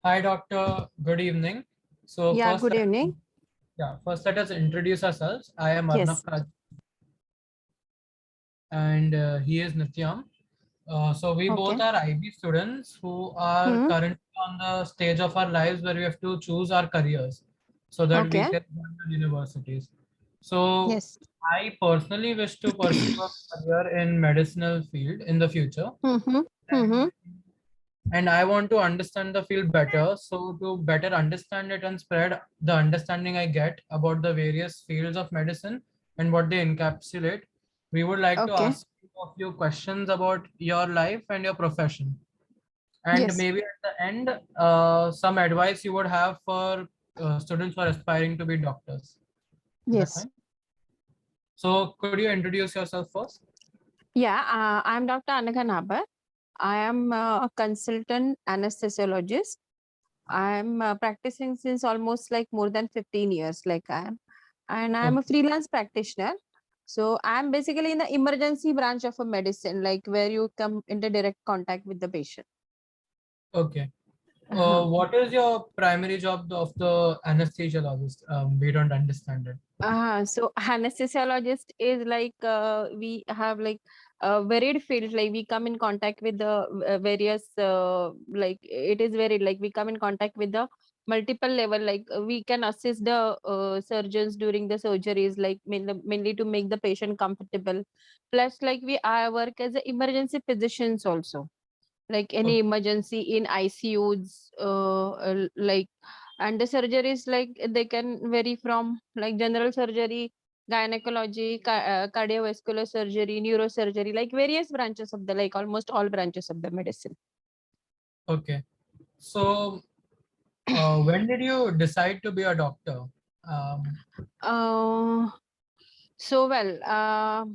Hi, doctor. Good evening. So Yeah, first, good evening. first let us introduce ourselves. I am Arnav Yes. Kaj, and he is Nityam. So we both Okay. are IB students who are Hmm. currently on the stage of our lives where we have to choose our careers so that we Okay. can join the universities. So Yes. I personally wish to pursue a career in medicinal field in the future. Mm-hmm. Mm-hmm. And I want to understand the field better. So to better understand it and spread the understanding I get about the various fields of medicine and what they encapsulate, we would like to Okay. ask you a few questions about your life and your profession. And Yes. maybe at the end, some advice you would have for students who are aspiring to be doctors. Is that Yes. fine? So could you introduce yourself first? Yeah, I'm Dr. Anagha. I am a consultant anesthesiologist. I'm practicing since almost like more than 15 years, like I am. And I'm a Okay. freelance practitioner. So I'm basically in the emergency branch of a medicine, like where you come into direct contact with the patient. Okay. Uh-huh. What is your primary job of the anesthesiologist? We don't understand it. So anesthesiologist is like we have like a varied field. Like we come in contact with the various like it is varied. Like we come in contact with the multiple level. Like we can assist the surgeons during the surgeries, like mainly to make the patient comfortable. Plus, like we work as a emergency physicians also, like any Okay. emergency in ICUs, like, and the surgeries like they can vary from like general surgery, gynecology, cardiovascular surgery, neurosurgery, like various branches of the like almost all branches of the medicine. Okay. So, when did you decide to be a doctor? Um, Uh, so well,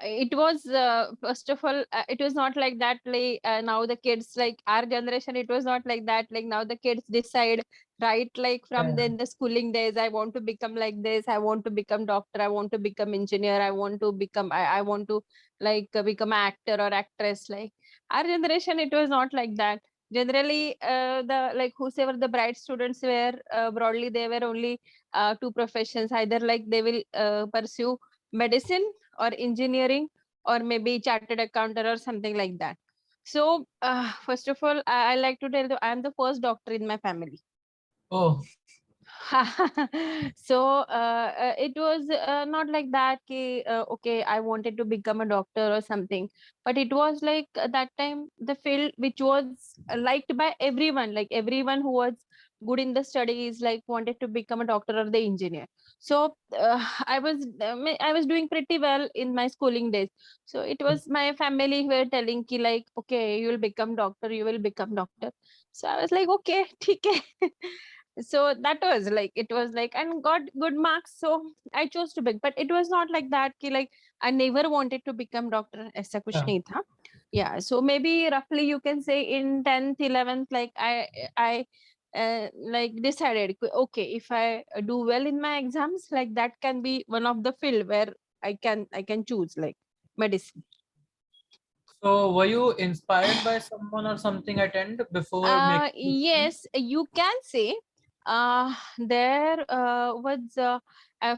it was first of all it was not like that, like now the kids, like our generation, it was not like that, like now the kids decide, right, like from yeah. then the schooling days, I want to become like this, I want to become doctor, I want to become engineer, I want to become, I want to like become an actor or actress. Like our generation, it was not like that. Generally the like whosoever the bright students were, broadly they were only two professions, either like they will pursue medicine or engineering, or maybe chartered accountant or something like that. So first of all, I like to tell you, I am the first doctor in my family. Oh, So it was not like that ki, okay, I wanted to become a doctor or something, but it was like that time the field which was liked by everyone, like everyone who was good in the studies like wanted to become a doctor or the engineer. So I was doing pretty well in my schooling days. So it was my family who were telling ki like, okay, you will become doctor, you will become doctor. So I was like, okay, okay. So that was like, it was like, and got good marks, so I chose to be, but it was not like that ki like I never wanted to become doctor, aisa kuch yeah. nahi tha. Yeah, so maybe roughly you can say in 10th 11th, like I like decided okay, if I do well in my exams, like that can be one of the field where I can choose like medicine. So, were you inspired by someone or something at end before making this decision? Yes, you can say. There was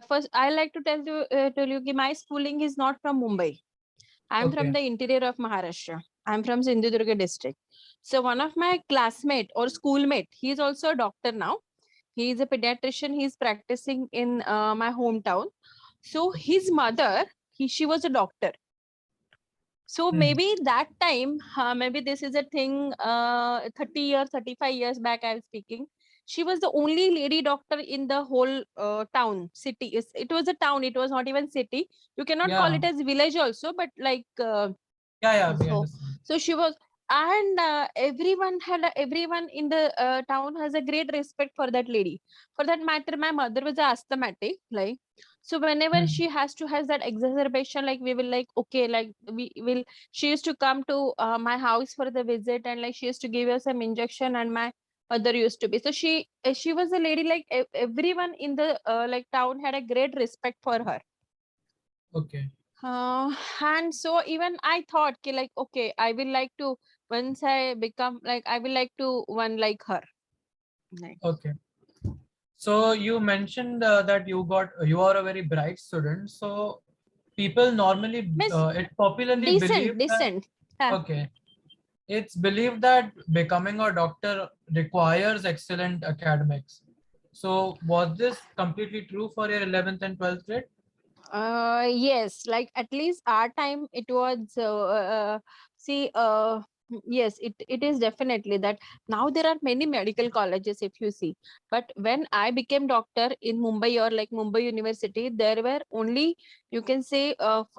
first I like to tell you that my schooling is not from Mumbai. I'm from Okay. the interior of Maharashtra. I'm from Sindhudurga district. So one of my classmate or schoolmate, he is also a doctor now. He is a pediatrician. He's practicing in my hometown. So his mother, she was a doctor. So Hmm. maybe that time, maybe this is a thing, 30 years, 35 years back, I'm speaking. She was the only lady doctor in the whole town, city. It was a town, it was not even city. You cannot call Yeah. it as village also, but like, Yeah. Yeah. We so, understand. so she was, and everyone in the town has a great respect for that lady. For that matter, my mother was asthmatic, like, so whenever Hmm. she has to has that exacerbation, like we will like, okay, like we will, she used to come to my house for the visit, and like she used to give us some injection, and my mother used to be, so she was a lady, like everyone in the like town had a great respect for her. Okay. And so even I thought ki like, okay, I will like to, once I become like, I will like to one like her. Like, Okay. So you mentioned that you are a very bright student. So people normally miss it popularly believe decent, that decent. Huh. okay, it's believed that becoming a doctor requires excellent academics. So was this completely true for your 11th and 12th grade? Yes, like at least our time it was see yes, it is definitely that. Now there are many medical colleges if you see, but when I became doctor in Mumbai or like Mumbai University, there were only, you can say 5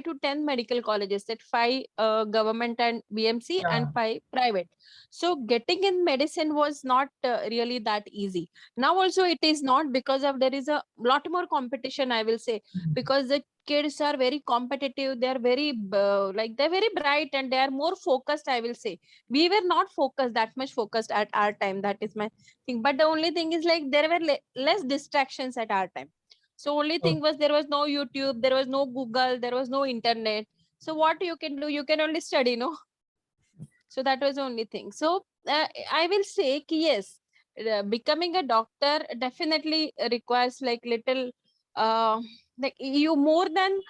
to 10 medical colleges, that 5 government and BMC and Yeah. 5 private. So getting in medicine was not really that easy. Now also it is not, because of there is a lot more competition, I will say, Mhm. because the kids are very competitive, they are very like they're very bright and they are more focused, I will say. We were not focused, that much focused at our time, that is my thing. But the only thing is like there were less distractions at our time. So only thing Okay. was there was no YouTube, there was no Google, there was no internet. So what you can do, you can only study, no. So that was the only thing. So I will say ki yes, becoming a doctor definitely requires like little uh, like you more than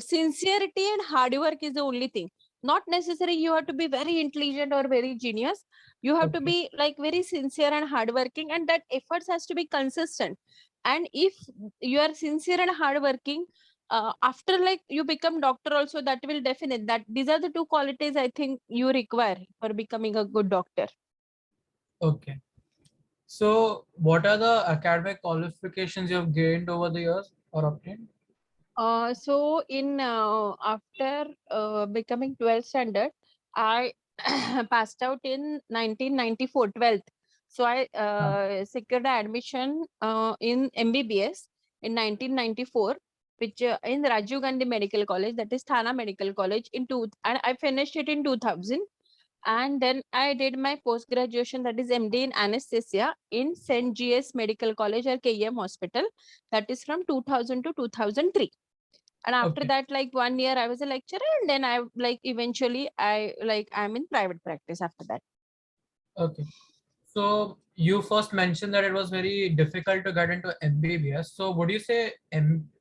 sincerity and hard work is the only thing. Not necessary you have to be very intelligent or very genius. You have to Okay. be like very sincere and hardworking, and that efforts has to be consistent. And if you are sincere and hardworking, after like you become doctor also, that will definite that these are the two qualities I think you require for becoming a good doctor. Okay. So what are the academic qualifications you have gained over the years or obtained? So in after becoming 12th standard, I passed out in 1994 12th. So I Ah, secured admission in MBBS in 1994, which in Rajiv Gandhi Medical College, that is Thana Medical College in two, and I finished it in 2000. And then I did my post graduation, that is MD in anesthesia in St. GS Medical College or KEM Hospital, that is from 2000 to 2003. And after okay. that, like 1 year I was a lecturer, and then I like eventually I like I'm in private practice after that. Okay. So you first mentioned that it was very difficult to get into MBBS. So would you say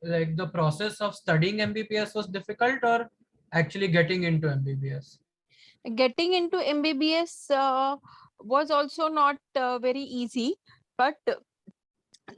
like the process of studying MBBS was difficult or actually getting into MBBS? Getting into MBBS was also not very easy, but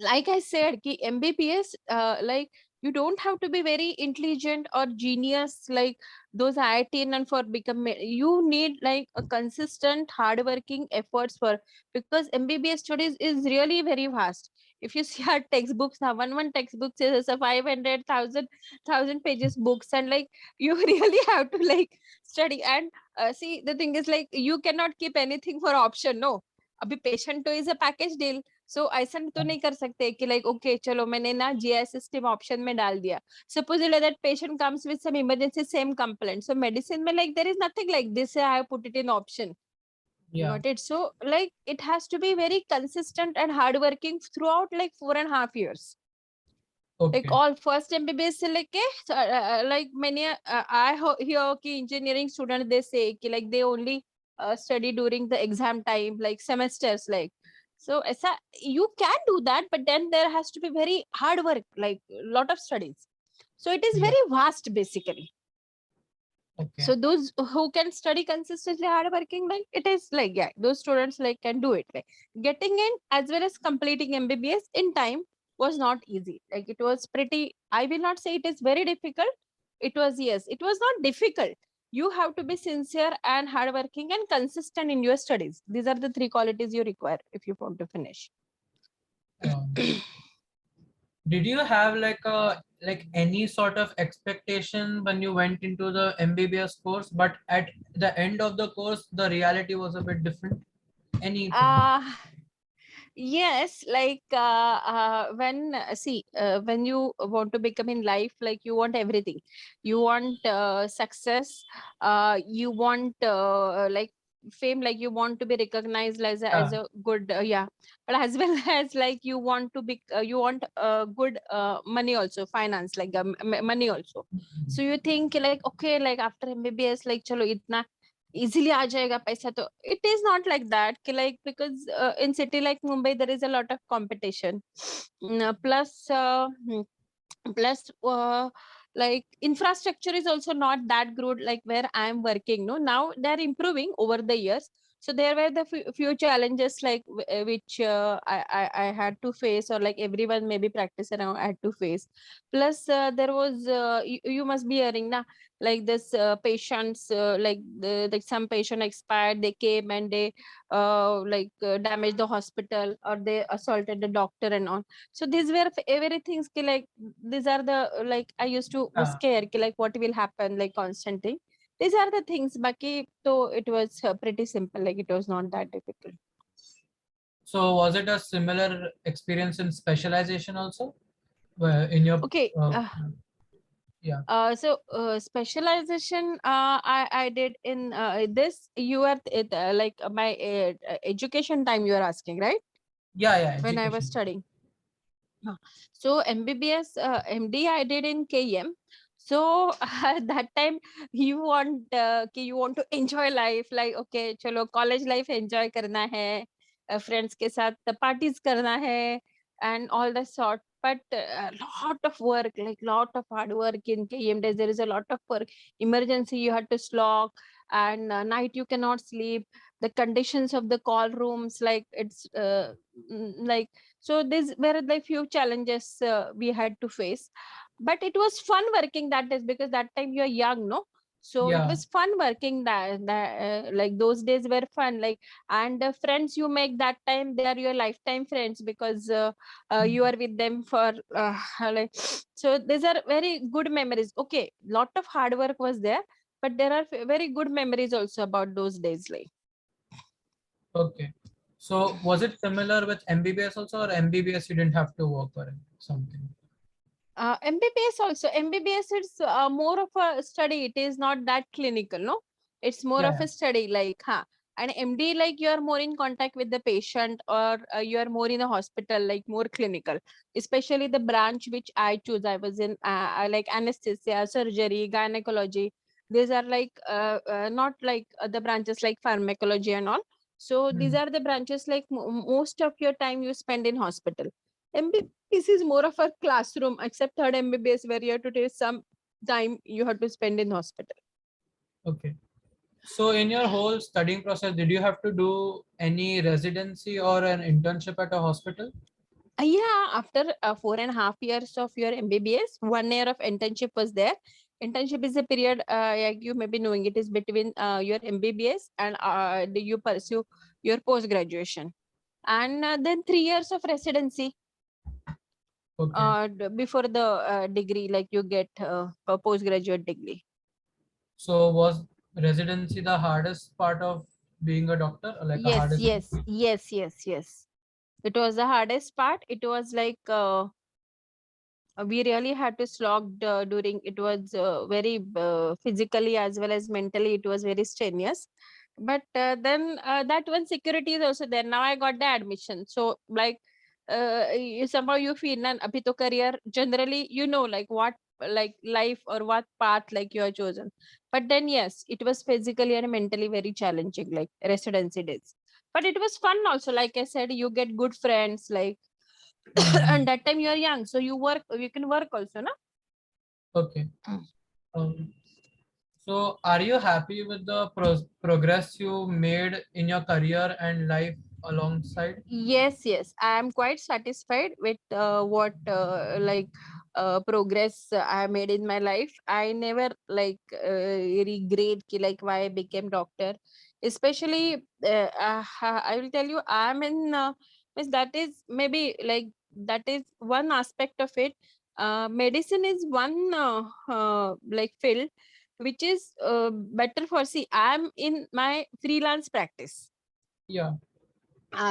like I said, ki MBBS, like you don't have to be very intelligent or genius like those IIT, and for become you need like a consistent, hardworking efforts for, because MBBS studies is really very vast. If you see our textbooks now, one textbook says a 500,000 pages books, and like you really have to like study. And see, the thing is like you cannot keep anything for option, no. अभी patient तो is a package deal. सो ऐसा तो नहीं कर सकते कि like okay चलो मैंने ना जीआई सिस्टम ऑप्शन में डाल दिया. Suppose that patient comes with some emergency same complaint, so medicine में like there is nothing like this I have put it in option. You Yeah. got it. So like it has to be very consistent and hardworking throughout like 4.5 years. Like Okay. all first MBBS से लेके like many hear कि engineering student they say कि like they only study during the exam time, like semesters, like so ऐसा you can do that, but then there has to be very hard work, like lot of studies. So it is Yeah. very vast basically. Okay. So those who can study consistently hard working, like it is like yeah, those students like can do it. Like getting in as well as completing MBBS in time was not easy. Like it was pretty, I will not say it is very difficult. It was, yes, it was not difficult. You have to be sincere and hardworking and consistent in your studies. These are the three qualities you require if you want to finish. Um, did you have like any sort of expectation when you went into the MBBS course, but at the end of the course, the reality was a bit different? Anything? uh Yes, like when see when you want to become in life, like you want everything. You want success. You want like fame, like you want to be recognized as Yeah. a good yeah, but as well as like you want to be you want good money also, finance, like money also. So you think like, okay, like after MBBS, like chalo itna easily aa jayega paisa. To it is not like that ki, like because in city like Mumbai there is a lot of competition. Plus plus like infrastructure is also not that good, like where I am working. No, now they're improving over the years. So there were the few challenges like which I had to face, or like everyone maybe practice around had to face. Plus there was you must be hearing na, like this patients like like some patient expired, they came and they damaged the hospital, or they assaulted the doctor and all. So these were everything like these are the like I used to was Yeah. scared ki, like what will happen, like constant thing. These are the things baki. So it was pretty simple, like it was not that difficult. So was it a similar experience in specialization also? In your Okay. yeah. So specialization I did in this you are like my education time you are asking, right? Yeah, yeah, When I was education. studying. So MBBS, MD I did in KM. So that time you want to enjoy life, like okay, chalo college life enjoy करना है, friends के साथ parties करना है, and all the sort. But a lot of work, like lot of hard work in KM days. There is a lot of work. Emergency you had to slog, and night you cannot sleep. The conditions of the call rooms, like it's like, so these were the few challenges we had to face. But it was fun working that days, because that time you're young, no? So it Yeah. was fun working like those days were fun, like, and the friends you make that time, they are your lifetime friends, because you are with them for like, so these are very good memories. Okay, lot of hard work was there, but there are very good memories also about those days, like. Okay. So was it similar with MBBS also, or MBBS you didn't have to work or something? MBBS also. MBBS is more of a study. It is not that clinical, no? It's more of Yeah. a study, like, huh? And MD, like you are more in contact with the patient, or you are more in a hospital, like more clinical. Especially the branch which I choose. I was in like anesthesia, surgery, gynecology. These are like not like the branches like pharmacology and all. So Yeah. these are the branches like most of your time you spend in hospital. MBBS is more of a classroom, except third MBBS, where you have to take some time you have to spend in hospital. Okay. So in your whole studying process, did you have to do any residency or an internship at a hospital? Yeah, after 4.5 years of your MBBS, 1 year of internship was there. Internship is a period, like you may be knowing, it is between your MBBS and you pursue your post graduation. And then 3 years of residency Okay. before the degree, like you get a postgraduate degree. So was residency the hardest part of being a doctor, or like a Yes, hardest? yes, yes, yes, yes. It was the hardest part. It was like we really had to slog during. It was very physically as well as mentally. It was very strenuous. But then that one security is also there. Now I got the admission. So like somehow you feel na abhi to career generally you know like what like life or what path like you are chosen. But then yes, it was physically and mentally very challenging, like residency days. But it was fun also. Like I said, you get good friends, like and Mhm. that time you are young, so you can work also, na? Okay. Um, so are you happy with the progress you made in your career and life alongside? Yes, yes, I am quite satisfied with what like progress I made in my life. I never like regret ki, like why I became doctor. Especially, I will tell you, I'm in. Means that is maybe like that is one aspect of it. Medicine is one like field which is better for. See, I'm in my freelance practice. Yeah.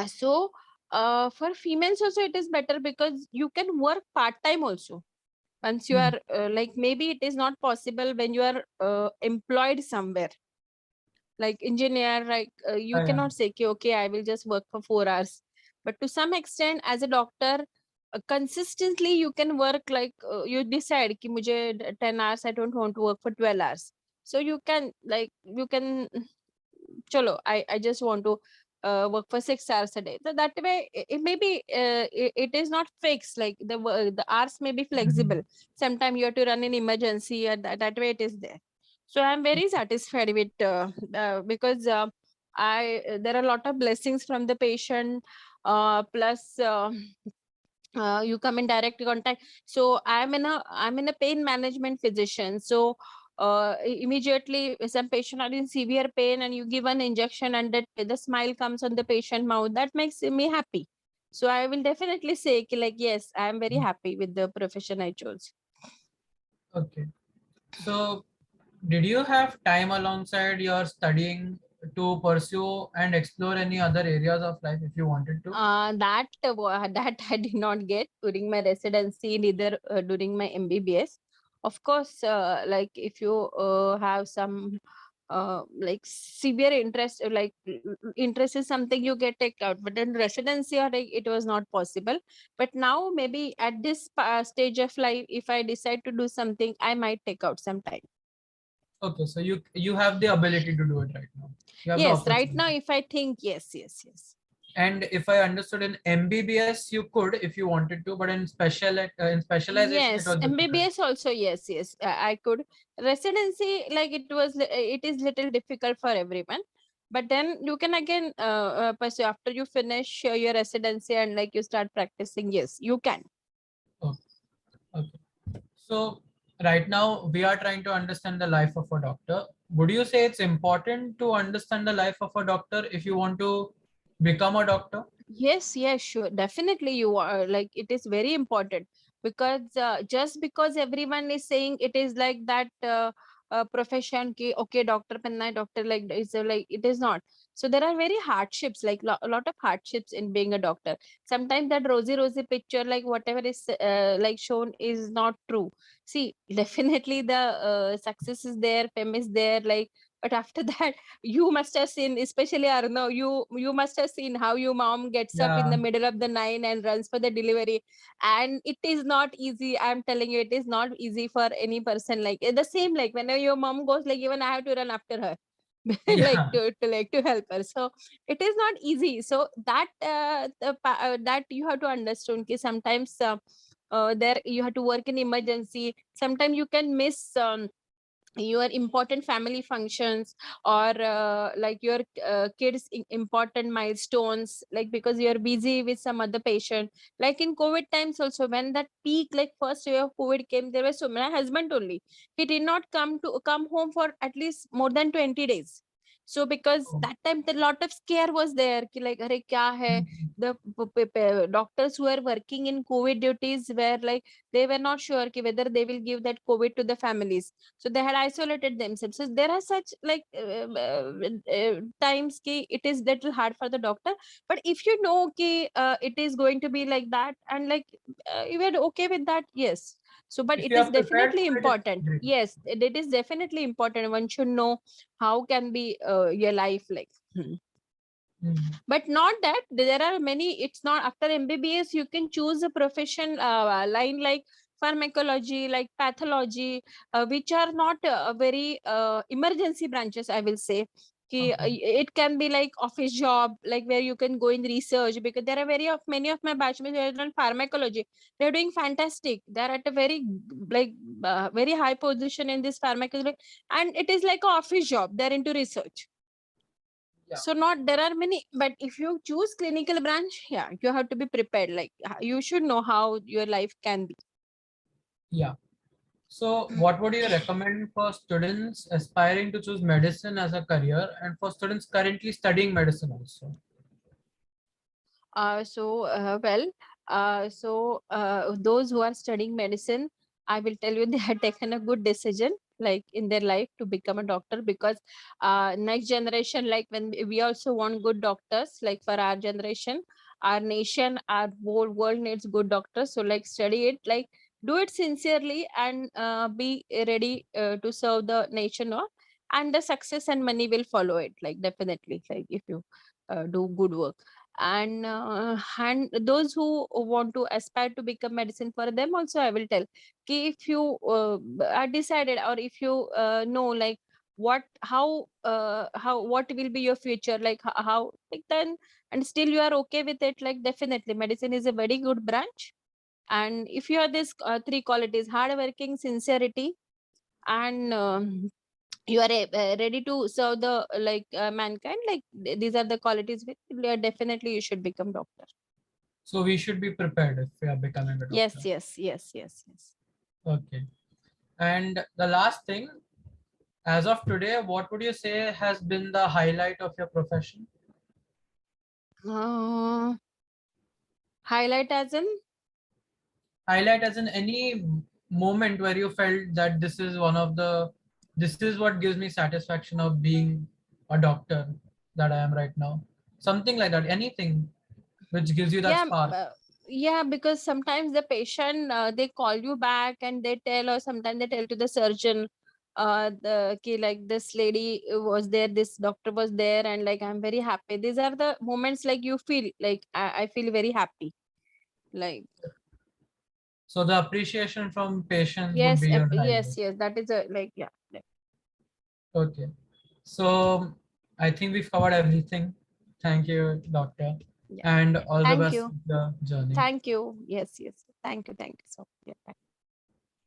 So for females also it is better, because you can work part time also once you Hmm. are like maybe it is not possible when you are employed somewhere. like engineer, like you Yeah. cannot say ki, okay, I will just work for 4 hours. But to some extent as a doctor, consistently you can work, like you decide ki mujhe 10 hours, I don't want to work for 12 hours. So you can, like you can, chalo, I just want to work for 6 hours a day. So that way it may be, it is not fixed, like the hours may be Mhm. flexible. Sometimes you have to run in emergency, and that way it is there. So I'm very satisfied with because there are a lot of blessings from the patient, plus you come in direct contact. So I'm in a pain management physician. So immediately some patient are in severe pain and you give an injection, and that the smile comes on the patient mouth, that makes me happy. So I will definitely say ki, like, yes, I am very happy with the profession I chose. Okay. So, did you have time alongside your studying to pursue and explore any other areas of life if you wanted to? That I did not get during my residency, neither during my MBBS. Of course, like if you have some like severe interest, interest is something you get take out, but in residency or like, it was not possible. But now maybe at this stage of life, if I decide to do something, I might take out some time. Okay, so you have the ability to do it right now. You have the Yes, right now opportunity. if I think, yes, yes, yes. And if I understood, in MBBS you could if you wanted to, but in specialization it Yes, was difficult. MBBS also, yes, yes, I could. Residency, like it is little difficult for everyone. But then you can again pursue after you finish your residency and like you start practicing. Yes, you can. Okay. Okay. So right now we are trying to understand the life of a doctor. Would you say it's important to understand the life of a doctor if you want to become a doctor? Yes, yes, sure. Definitely you are, like it is very important, because just because everyone is saying it is like that profession ki okay doctor panna hai, doctor like is like it is not. So there are very hardships, like a lot of hardships in being a doctor. Sometimes that rosy picture, like whatever is like shown is not true. See, definitely the success is there, fame is there, like, but after that you must have seen, especially Arno, you must have seen how your mom gets up in Yeah. the middle of the night and runs for the delivery. And it is not easy, I'm telling you, it is not easy for any person. Like the same, like whenever your mom goes, like even I have to run after her. Like Yeah. to help her. So it is not easy. So that that you have to understand ki sometimes there you have to work in emergency. Sometimes you can miss your important family functions, or like your kids important milestones, like because you're busy with some other patient. Like in COVID times also, when that peak, like first year of COVID came, there was so my husband only, he did not come home for at least more than 20 days. So because Oh. that time the lot of scare was there ki like are kya hai. Mhm. The doctors who are working in COVID duties were like, they were not sure ki whether they will give that COVID to the families. So they had isolated themselves. So there are such like times ki it is little hard for the doctor. But if you know ki it is going to be like that, and like you are okay with that, yes. So but If it you is are prepared definitely for it, it's important. great. Yes, it is definitely important. One should know how can be your life like. Mhm. But not that there are many, it's not after MBBS you can choose a profession line like pharmacology, like pathology, which are not very emergency branches, I will say. Okay. It can be like office job, like where you can go in research, because there are many of my batchmates who have done pharmacology. They're doing fantastic, they're at a very like very high position in this pharmacology, and it is like a office job, they're into research. Yeah. So not there are many, but if you choose clinical branch, yeah, you have to be prepared, like you should know how your life can be. Yeah. So, what would you recommend for students aspiring to choose medicine as a career and for students currently studying medicine also? Well, those who are studying medicine, I will tell you, they have taken a good decision like in their life to become a doctor, because next generation, like when we also want good doctors, like for our generation, our nation, our whole world needs good doctors. So like study it, like do it sincerely, and be ready to serve the nation, no? and the success and money will follow it, like definitely, like if you do good work. And those who want to aspire to become medicine, for them also I will tell, ki if you are decided, or if you know like how what will be your future, like how like then, and still you are okay with it, like definitely medicine is a very good branch. And if you have this three qualities: hard working, sincerity, and you are ready to serve the mankind, like these are the qualities which definitely you should become doctor. So we should be prepared if we are becoming a Yes, doctor. yes, yes, yes, yes. Okay. And the last thing, as of today, what would you say has been the highlight of your profession? uh, Highlight as in? Highlight as in any moment where you felt that this is what gives me satisfaction of being a doctor that I am right now. Something like that. Anything which gives you that Yeah, spark. yeah, because sometimes the patient they call you back and they tell, or sometimes they tell to the surgeon, the ki, like this lady was there, this doctor was there, and like I'm very happy. These are the moments like you feel like I feel very happy, like. So the appreciation from patients would Yes, be your yes, highlight. yes. That is a like, yeah, Okay. So I think we've covered everything. Thank you, doctor. yeah. And all the Thank best you, with the journey. thank you. Yes, yes. Thank you, thank you. So yeah.